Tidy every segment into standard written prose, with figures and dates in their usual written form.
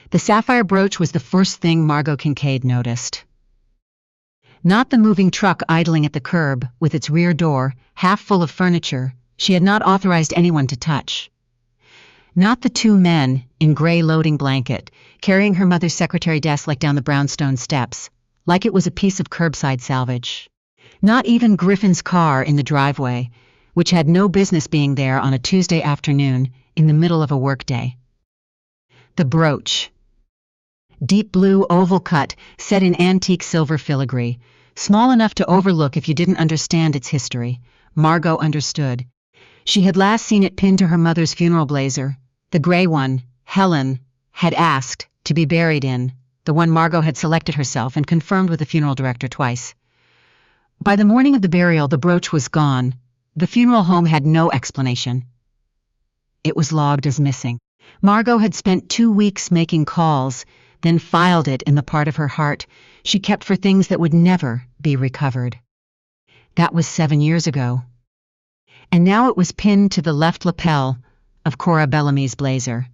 The sapphire brooch was the first thing Margot Kincaid noticed. Not the moving truck idling at the curb, with its rear door, half full of furniture, she had not authorized anyone to touch. Not the two men, in gray loading blanket, carrying her mother's secretary desk down the Brownstone steps, like it was a piece of curbside salvage. Not even Griffin's car in the driveway, which had no business being there on a Tuesday afternoon in the middle of a workday. The brooch. Deep blue oval cut, set in antique silver filigree, small enough to overlook if you didn't understand its history. Margot understood. She had last seen it pinned to her mother's funeral blazer, the gray one Helen had asked to be buried in, the one Margot had selected herself and confirmed with the funeral director twice. By the morning of the burial, the brooch was gone. The funeral home had no explanation. It was logged as missing. Margot had spent 2 weeks making calls, then filed it in the part of her heart she kept for things that would never be recovered. That was 7 years ago. And now it was pinned to the left lapel of Cora Bellamy's blazer.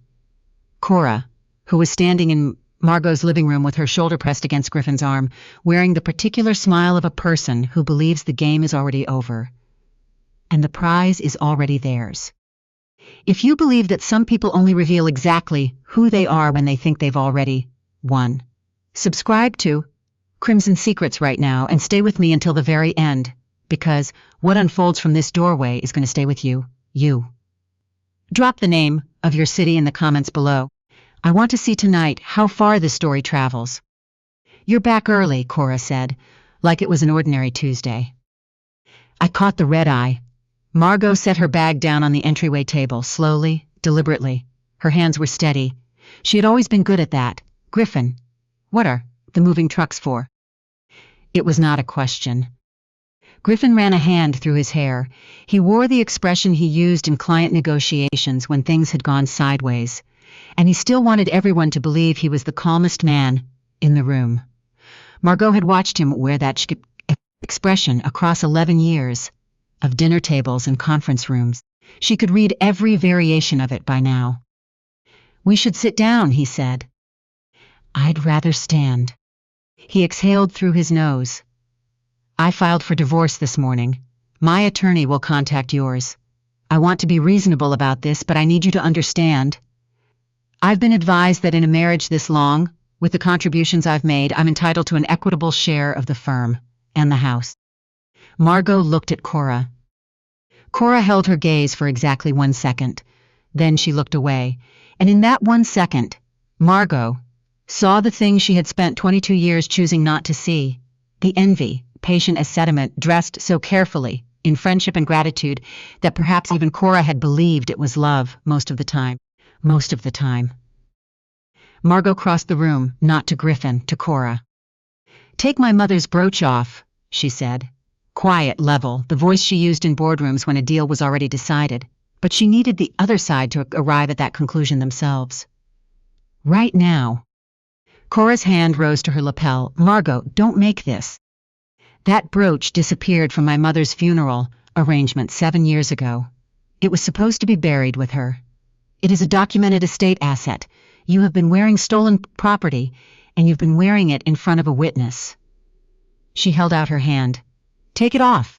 Cora, who was standing in Margot's living room with her shoulder pressed against Griffin's arm, wearing the particular smile of a person who believes the game is already over. And the prize is already theirs. If you believe that some people only reveal exactly who they are when they think they've already won, subscribe to Crimson Secrets right now and stay with me until the very end, because what unfolds from this doorway is going to stay with you. Drop the name of your city in the comments below. I want to see tonight how far this story travels. You're back early, Cora said, like it was an ordinary Tuesday. I caught the red eye. Margot set her bag down on the entryway table, slowly, deliberately. Her hands were steady. She had always been good at that. Griffin, what are the moving trucks for? It was not a question. Griffin ran a hand through his hair. He wore the expression he used in client negotiations when things had gone sideways, and he still wanted everyone to believe he was the calmest man in the room. Margot had watched him wear that expression across 11 years of dinner tables and conference rooms. She could read every variation of it by now. We should sit down, he said. I'd rather stand. He exhaled through his nose. I filed for divorce this morning. My attorney will contact yours. I want to be reasonable about this, but I need you to understand. I've been advised that in a marriage this long, with the contributions I've made, I'm entitled to an equitable share of the firm and the house. Margot looked at Cora. Cora held her gaze for exactly 1 second. Then she looked away, and in that 1 second, Margot saw the thing she had spent 22 years choosing not to see, the envy, patient as sediment, dressed so carefully, in friendship and gratitude, that perhaps even Cora had believed it was love most of the time. Most of the time. Margot crossed the room, not to Griffin, to Cora. Take my mother's brooch off, she said. Quiet, level, the voice she used in boardrooms when a deal was already decided, but she needed the other side to arrive at that conclusion themselves. Right now. Cora's hand rose to her lapel. Margot, don't make this. That brooch disappeared from my mother's funeral arrangement 7 years ago. It was supposed to be buried with her. It is a documented estate asset. You have been wearing stolen property, and you've been wearing it in front of a witness. She held out her hand. Take it off.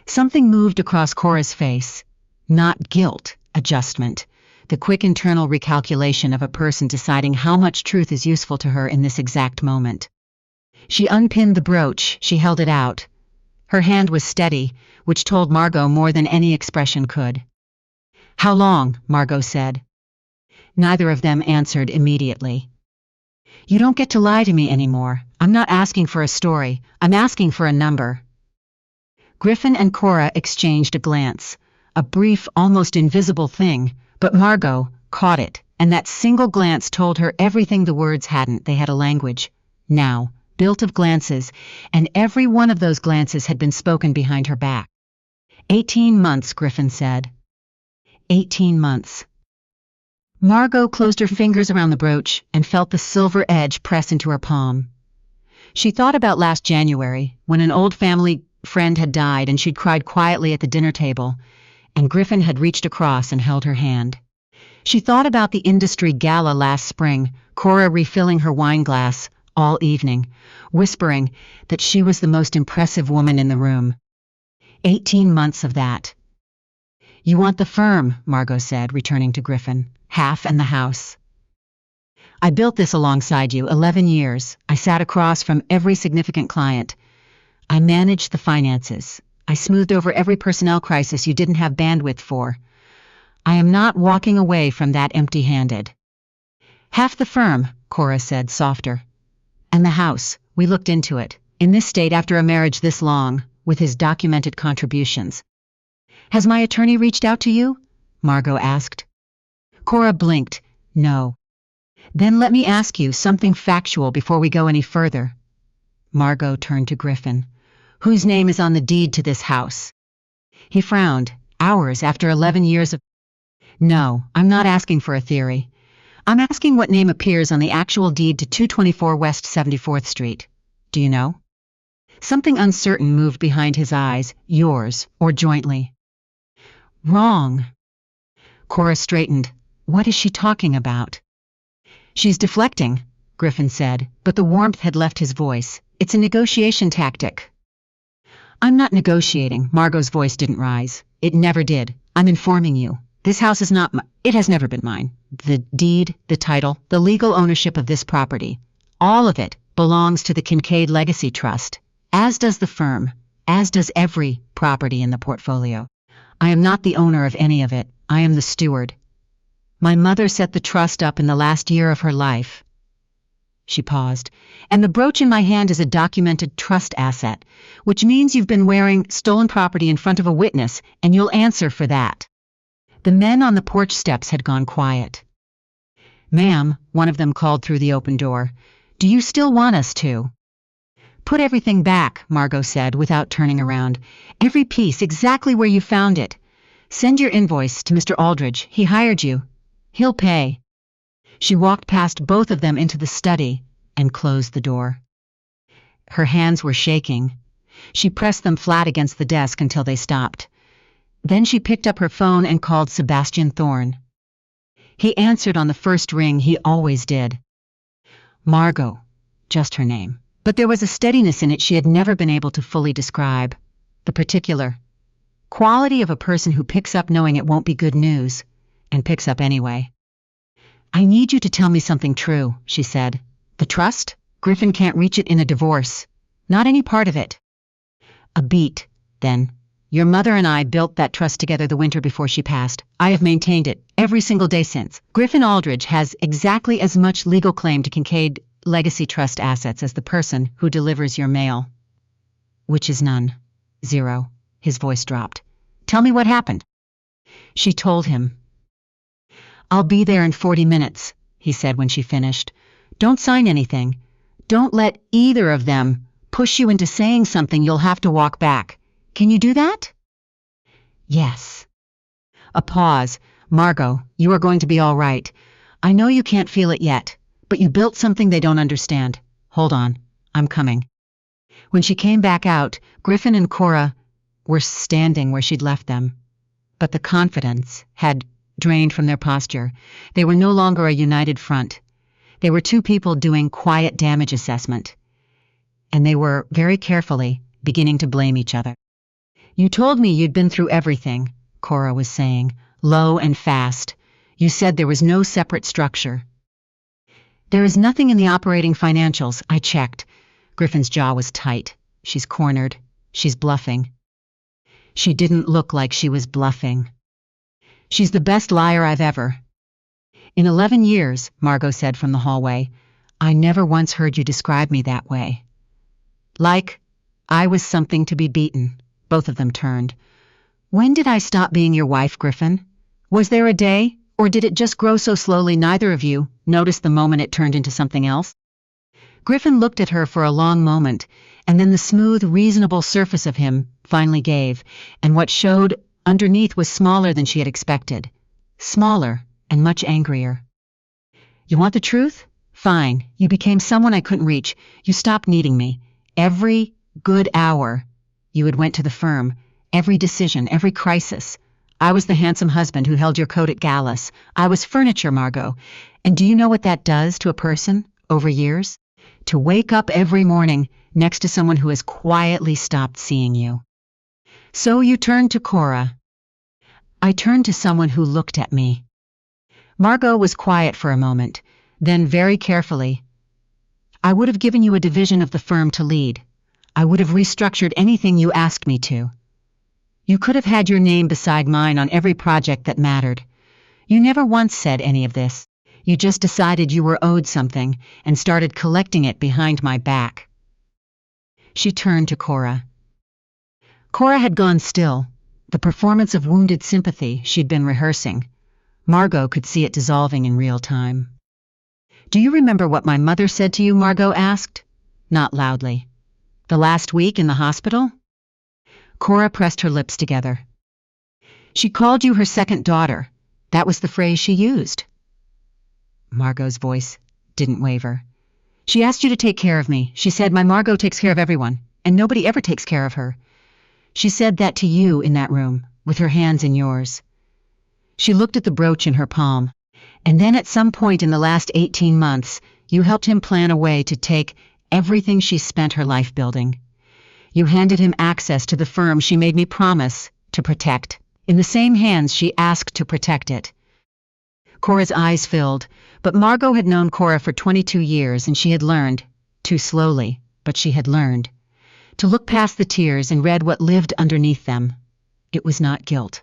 Something moved across Cora's face. Not guilt, adjustment. The quick internal recalculation of a person deciding how much truth is useful to her in this exact moment. She unpinned the brooch, she held it out. Her hand was steady, which told Margot more than any expression could. How long? Margot said. Neither of them answered immediately. You don't get to lie to me anymore. I'm not asking for a story. I'm asking for a number. Griffin and Cora exchanged a glance, a brief, almost invisible thing, but Margot caught it, and that single glance told her everything the words hadn't. They had a language, now, built of glances, and every one of those glances had been spoken behind her back. 18 months, Griffin said. 18 months. Margot closed her fingers around the brooch and felt the silver edge press into her palm. She thought about last January, when an old family friend had died and she'd cried quietly at the dinner table, and Griffin had reached across and held her hand. She thought about the industry gala last spring, Cora refilling her wine glass all evening, whispering that she was the most impressive woman in the room. 18 months of that. You want the firm, Margot said, returning to Griffin. Half and the house. I built this alongside you, 11 years. I sat across from every significant client. I managed the finances. I smoothed over every personnel crisis you didn't have bandwidth for. I am not walking away from that empty-handed. Half the firm, Cora said, softer. And the house, we looked into it. In this state after a marriage this long, with his documented contributions. Has my attorney reached out to you? Margot asked. Cora blinked. No. Then let me ask you something factual before we go any further. Margot turned to Griffin. Whose name is on the deed to this house? He frowned. Hours after 11 years of... No, I'm not asking for a theory. I'm asking what name appears on the actual deed to 224 West 74th Street. Do you know? Something uncertain moved behind his eyes, yours, or jointly. Wrong. Cora straightened. What is she talking about? She's deflecting, Griffin said, but the warmth had left his voice. It's a negotiation tactic. I'm not negotiating. Margot's voice didn't rise. It never did. I'm informing you. This house is not it has never been mine. The deed, the title, the legal ownership of this property, all of it belongs to the Kincaid Legacy Trust, as does the firm, as does every property in the portfolio. I am not the owner of any of it. I am the steward. My mother set the trust up in the last year of her life. She paused. And the brooch in my hand is a documented trust asset, which means you've been wearing stolen property in front of a witness, and you'll answer for that. The men on the porch steps had gone quiet. Ma'am, one of them called through the open door, do you still want us to? Put everything back, Margot said without turning around. Every piece exactly where you found it. Send your invoice to Mr. Aldridge. He hired you. He'll pay. She walked past both of them into the study and closed the door. Her hands were shaking. She pressed them flat against the desk until they stopped. Then she picked up her phone and called Sebastian Thorne. He answered on the first ring he always did. Margot, just her name. But there was a steadiness in it she had never been able to fully describe. The particular quality of a person who picks up knowing it won't be good news, and picks up anyway. I need you to tell me something true, she said. The trust? Griffin can't reach it in a divorce. Not any part of it. A beat, then. Your mother and I built that trust together the winter before she passed. I have maintained it every single day since. Griffin Aldridge has exactly as much legal claim to Kincaid Legacy Trust assets as the person who delivers your mail. Which is none. Zero. His voice dropped. Tell me what happened. She told him. I'll be there in 40 minutes, he said when she finished. Don't sign anything. Don't let either of them push you into saying something you'll have to walk back. Can you do that? Yes. A pause. Margot, you are going to be all right. I know you can't feel it yet, but you built something they don't understand. Hold on. I'm coming. When she came back out, Griffin and Cora were standing where she'd left them. But the confidence had drained from their posture. They were no longer a united front. They were two people doing quiet damage assessment. And they were, very carefully, beginning to blame each other. You told me you'd been through everything, Cora was saying, low and fast. You said there was no separate structure. There is nothing in the operating financials, I checked. Griffin's jaw was tight. She's cornered. She's bluffing. She didn't look like she was bluffing. She's the best liar I've ever. In 11 years, Margot said from the hallway, I never once heard you describe me that way. Like, I was something to be beaten. Both of them turned. When did I stop being your wife, Griffin? Was there a day, or did it just grow so slowly neither of you noticed the moment it turned into something else? Griffin looked at her for a long moment, and then the smooth, reasonable surface of him finally gave, and what showed underneath was smaller than she had expected. Smaller and much angrier. You want the truth? Fine. You became someone I couldn't reach. You stopped needing me. Every good hour you had went to the firm, every decision, every crisis, I was the handsome husband who held your coat at galas. I was furniture, Margot. And do you know what that does to a person over years? To wake up every morning next to someone who has quietly stopped seeing you. So you turned to Cora. I turned to someone who looked at me. Margot was quiet for a moment, then very carefully. I would have given you a division of the firm to lead. I would have restructured anything you asked me to. You could have had your name beside mine on every project that mattered. You never once said any of this. You just decided you were owed something and started collecting it behind my back. She turned to Cora. Cora had gone still, the performance of wounded sympathy she'd been rehearsing. Margot could see it dissolving in real time. Do you remember what my mother said to you? Margot asked, not loudly. The last week in the hospital? Cora pressed her lips together. She called you her second daughter. That was the phrase she used. Margot's voice didn't waver. She asked you to take care of me. She said, my Margot takes care of everyone, and nobody ever takes care of her. She said that to you in that room, with her hands in yours. She looked at the brooch in her palm. And then at some point in the last 18 months, you helped him plan a way to take everything she spent her life building. You handed him access to the firm she made me promise to protect, in the same hands she asked to protect it. Cora's eyes filled, but Margot had known Cora for 22 years and she had learned, too slowly, but she had learned, to look past the tears and read what lived underneath them. It was not guilt.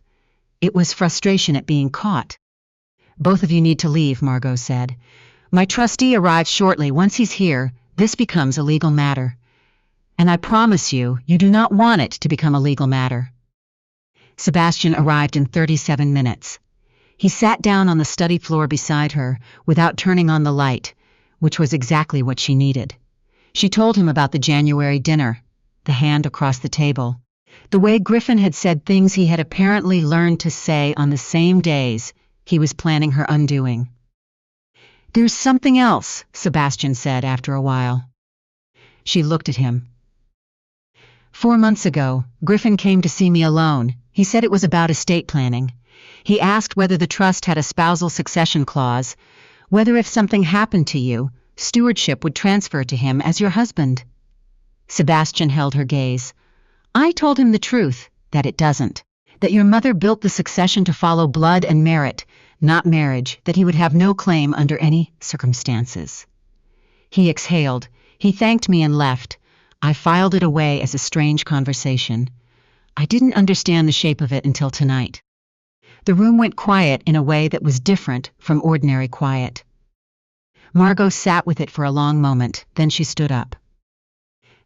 It was frustration at being caught. Both of you need to leave, Margot said. My trustee arrives shortly. Once he's here, this becomes a legal matter. And I promise you, you do not want it to become a legal matter. Sebastian arrived in 37 minutes. He sat down on the study floor beside her without turning on the light, which was exactly what she needed. She told him about the January dinner, the hand across the table, the way Griffin had said things he had apparently learned to say on the same days he was planning her undoing. There's something else, Sebastian said after a while. She looked at him. 4 months ago, Griffin came to see me alone. He said it was about estate planning. He asked whether the trust had a spousal succession clause, whether if something happened to you, stewardship would transfer to him as your husband. Sebastian held her gaze. I told him the truth, that it doesn't. That your mother built the succession to follow blood and merit, not marriage, that he would have no claim under any circumstances. He exhaled. He thanked me and left. I filed it away as a strange conversation. I didn't understand the shape of it until tonight. The room went quiet in a way that was different from ordinary quiet. Margot sat with it for a long moment, then she stood up.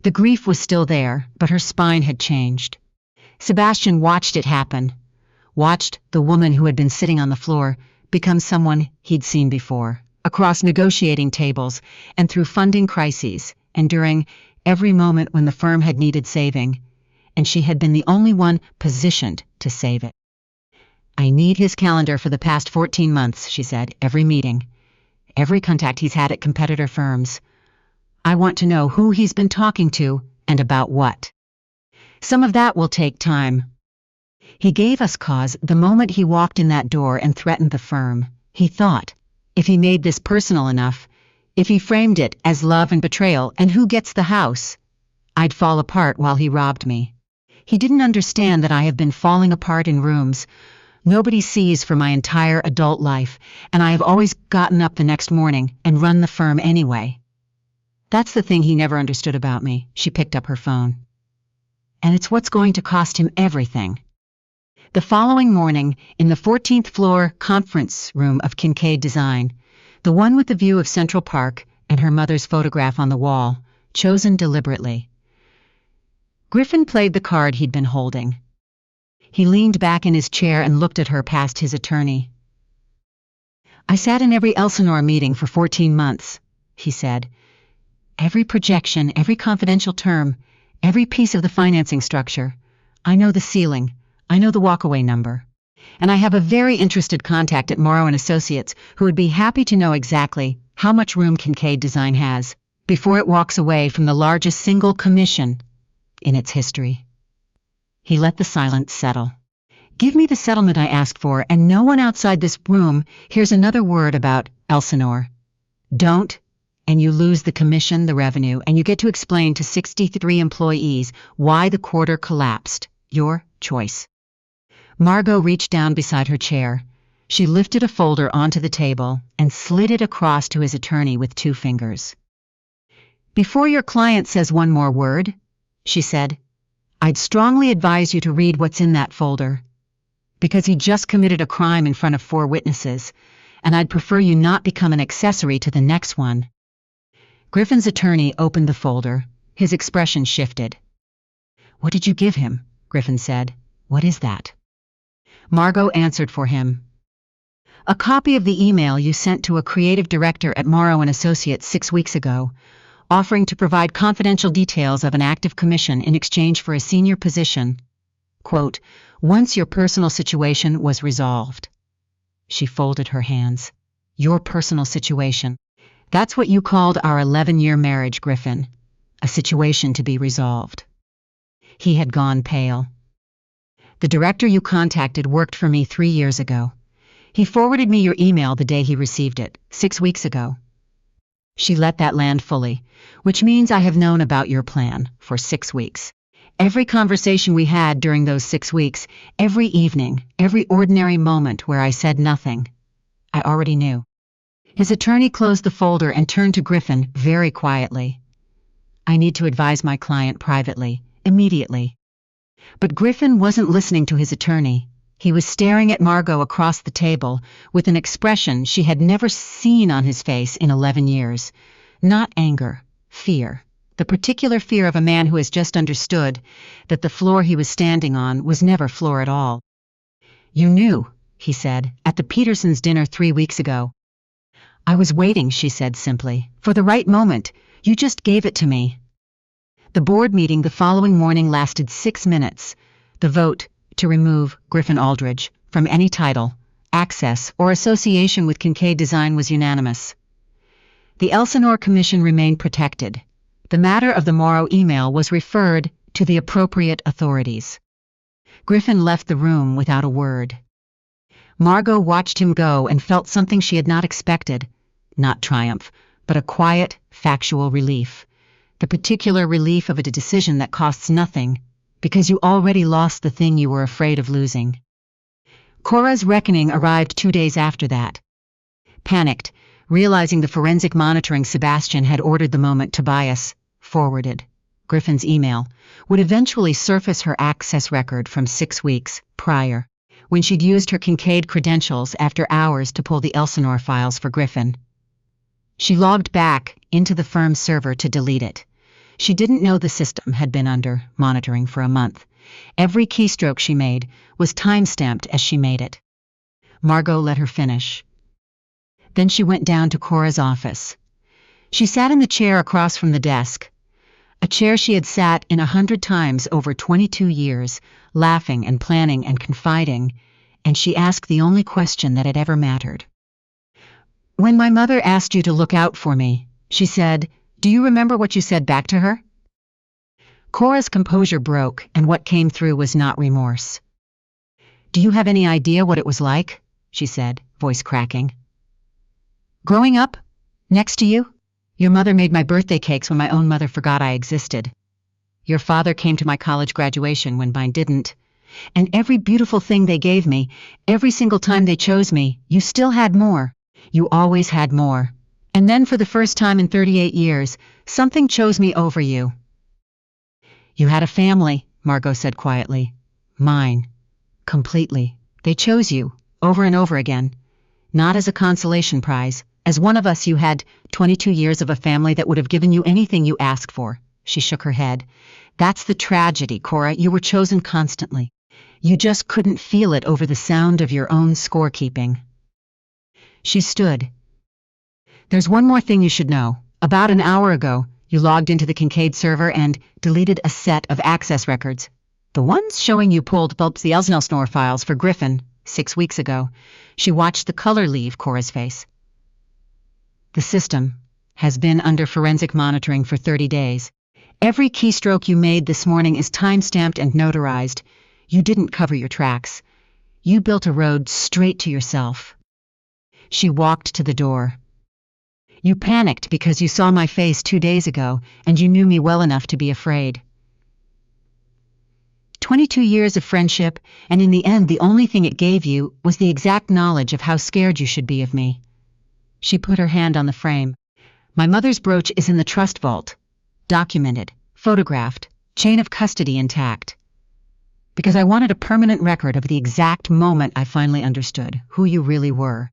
The grief was still there, but her spine had changed. Sebastian watched it happen, watched the woman who had been sitting on the floor become someone he'd seen before, across negotiating tables and through funding crises, and during every moment when the firm had needed saving, and she had been the only one positioned to save it. I need his calendar for the past 14 months, she said, every meeting, every contact he's had at competitor firms. I want to know who he's been talking to and about what. Some of that will take time. He gave us cause the moment he walked in that door and threatened the firm. He thought, if he made this personal enough, if he framed it as love and betrayal and who gets the house, I'd fall apart while he robbed me. He didn't understand that I have been falling apart in rooms nobody sees for my entire adult life, and I have always gotten up the next morning and run the firm anyway. That's the thing he never understood about me. She picked up her phone. And it's what's going to cost him everything. The following morning, in the 14th floor conference room of Kincaid Design, the one with the view of Central Park and her mother's photograph on the wall, chosen deliberately. Griffin played the card he'd been holding. He leaned back in his chair and looked at her past his attorney. I sat in every Elsinore meeting for 14 months, he said. Every projection, every confidential term, every piece of the financing structure. I know the ceiling. I know the walkaway number. And I have a very interested contact at Morrow & Associates who would be happy to know exactly how much room Kincaid Design has before it walks away from the largest single commission in its history. He let the silence settle. Give me the settlement I asked for, and no one outside this room hears another word about Elsinore. Don't, and you lose the commission, the revenue, and you get to explain to 63 employees why the quarter collapsed. Your choice. Margot reached down beside her chair. She lifted a folder onto the table and slid it across to his attorney with 2 fingers. Before your client says one more word, she said, I'd strongly advise you to read what's in that folder. Because he just committed a crime in front of 4 witnesses, and I'd prefer you not become an accessory to the next one. Griffin's attorney opened the folder. His expression shifted. What did you give him? Griffin said. What is that? Margot answered for him. A copy of the email you sent to a creative director at Morrow & Associates 6 weeks ago, offering to provide confidential details of an active commission in exchange for a senior position. Quote, once your personal situation was resolved. She folded her hands. Your personal situation. That's what you called our 11-year marriage, Griffin. A situation to be resolved. He had gone pale. The director you contacted worked for me 3 years ago. He forwarded me your email the day he received it, 6 weeks ago. She let that land fully, which means I have known about your plan for 6 weeks. Every conversation we had during those 6 weeks, every evening, every ordinary moment where I said nothing, I already knew. His attorney closed the folder and turned to Griffin very quietly. I need to advise my client privately, immediately. But Griffin wasn't listening to his attorney. He was staring at Margot across the table with an expression she had never seen on his face in 11 years. Not anger, fear. The particular fear of a man who has just understood that the floor he was standing on was never floor at all. You knew, he said, at the Petersons' dinner 3 weeks ago. I was waiting, she said simply, for the right moment. You just gave it to me. The board meeting the following morning lasted 6 minutes. The vote to remove Griffin Aldridge from any title, access, or association with Kincaid Design was unanimous. The Elsinore Commission remained protected. The matter of the Morrow email was referred to the appropriate authorities. Griffin left the room without a word. Margot watched him go and felt something she had not expected. Not triumph, but a quiet, factual relief. The particular relief of a decision that costs nothing, because you already lost the thing you were afraid of losing. Cora's reckoning arrived 2 days after that. Panicked, realizing the forensic monitoring Sebastian had ordered the moment Tobias forwarded, Griffin's email, would eventually surface her access record from 6 weeks prior, when she'd used her Kincaid credentials after hours to pull the Elsinore files for Griffin. She logged back into the firm's server to delete it. She didn't know the system had been under monitoring for a month. Every keystroke she made was time-stamped as she made it. Margot let her finish. Then she went down to Cora's office. She sat in the chair across from the desk, a chair she had sat in 100 times over 22 years, laughing and planning and confiding, and she asked the only question that had ever mattered. When my mother asked you to look out for me, she said, do you remember what you said back to her? Cora's composure broke, and what came through was not remorse. Do you have any idea what it was like? She said, voice cracking. Growing up, next to you, your mother made my birthday cakes when my own mother forgot I existed. Your father came to my college graduation when mine didn't. And every beautiful thing they gave me, every single time they chose me, you still had more. You always had more. And then for the first time in 38 years, something chose me over you. You had a family, Margot said quietly. Mine. Completely. They chose you, over and over again. Not as a consolation prize. As one of us, you had 22 years of a family that would have given you anything you asked for. She shook her head. That's the tragedy, Cora. You were chosen constantly. You just couldn't feel it over the sound of your own scorekeeping. She stood. There's one more thing you should know. About an hour ago, you logged into the Kincaid server and deleted a set of access records. The ones showing you pulled the Elsinore files for Griffin 6 weeks ago. She watched the color leave Cora's face. The system has been under forensic monitoring for 30 days. Every keystroke you made this morning is time-stamped and notarized. You didn't cover your tracks. You built a road straight to yourself. She walked to the door. You panicked because you saw my face 2 days ago, and you knew me well enough to be afraid. 22 years of friendship, and in the end the only thing it gave you was the exact knowledge of how scared you should be of me. She put her hand on the frame. My mother's brooch is in the trust vault. Documented, photographed, chain of custody intact. Because I wanted a permanent record of the exact moment I finally understood who you really were.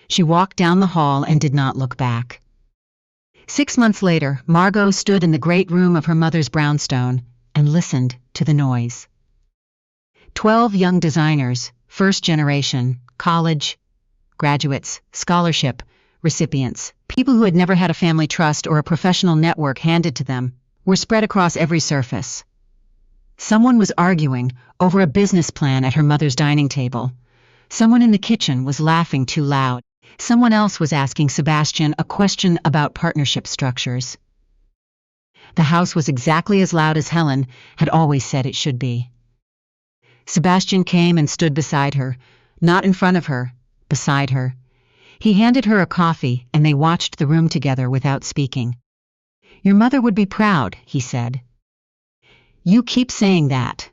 She walked down the hall and did not look back. 6 months later, Margot stood in the great room of her mother's brownstone and listened to the noise. 12 young designers, first generation, college, graduates, scholarship, recipients, people who had never had a family trust or a professional network handed to them, were spread across every surface. Someone was arguing over a business plan at her mother's dining table. Someone in the kitchen was laughing too loud. Someone else was asking Sebastian a question about partnership structures. The house was exactly as loud as Helen had always said it should be. Sebastian came and stood beside her, not in front of her, beside her. He handed her a coffee, and they watched the room together without speaking. Your mother would be proud, he said. You keep saying that.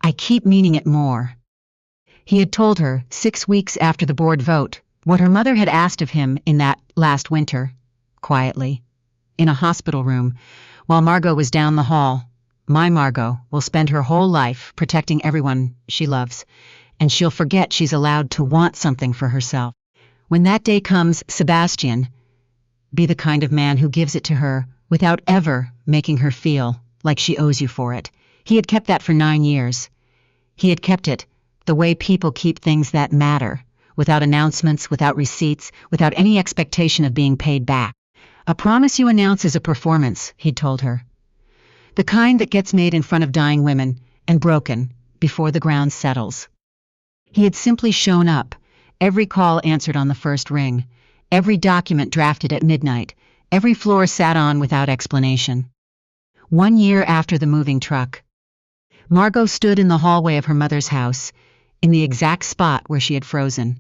I keep meaning it more. He had told her, 6 weeks after the board vote, what her mother had asked of him in that last winter, quietly, in a hospital room, while Margot was down the hall. My Margot will spend her whole life protecting everyone she loves, and she'll forget she's allowed to want something for herself. When that day comes, Sebastian, be the kind of man who gives it to her without ever making her feel like she owes you for it. He had kept that for 9 years. He had kept it the way people keep things that matter, without announcements, without receipts, without any expectation of being paid back. A promise you announce is a performance, he'd told her. The kind that gets made in front of dying women and broken before the ground settles. He had simply shown up, every call answered on the first ring, every document drafted at midnight, every floor sat on without explanation. 1 year after the moving truck, Margot stood in the hallway of her mother's house, in the exact spot where she had frozen.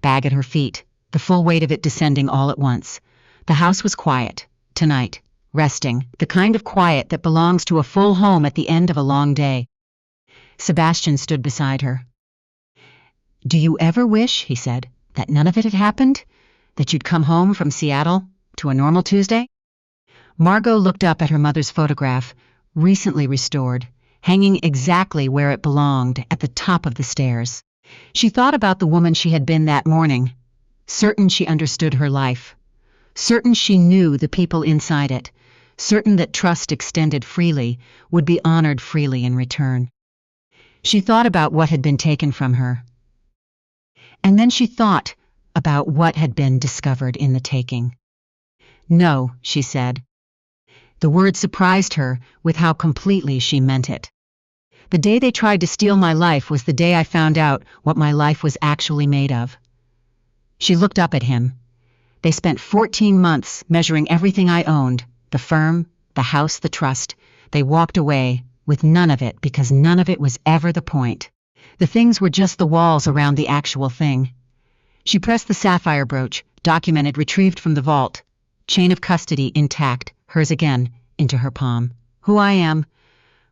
Bag at her feet, the full weight of it descending all at once. The house was quiet, tonight, resting, the kind of quiet that belongs to a full home at the end of a long day. Sebastian stood beside her. Do you ever wish, he said, that none of it had happened? That you'd come home from Seattle to a normal Tuesday? Margot looked up at her mother's photograph, recently restored, hanging exactly where it belonged, at the top of the stairs. She thought about the woman she had been that morning, certain she understood her life, certain she knew the people inside it, certain that trust extended freely would be honored freely in return. She thought about what had been taken from her. And then she thought about what had been discovered in the taking. No, she said. The word surprised her with how completely she meant it. The day they tried to steal my life was the day I found out what my life was actually made of. She looked up at him. They spent 14 months measuring everything I owned, the firm, the house, the trust. They walked away with none of it because none of it was ever the point. The things were just the walls around the actual thing. She pressed the sapphire brooch, documented, retrieved from the vault, chain of custody intact, hers again, into her palm. Who I am,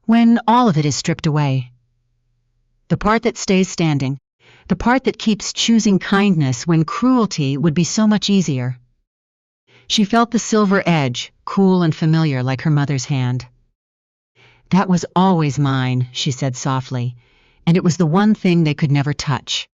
when all of it is stripped away. The part that stays standing, the part that keeps choosing kindness when cruelty would be so much easier. She felt the silver edge, cool and familiar like her mother's hand. That was always mine, she said softly, and it was the one thing they could never touch.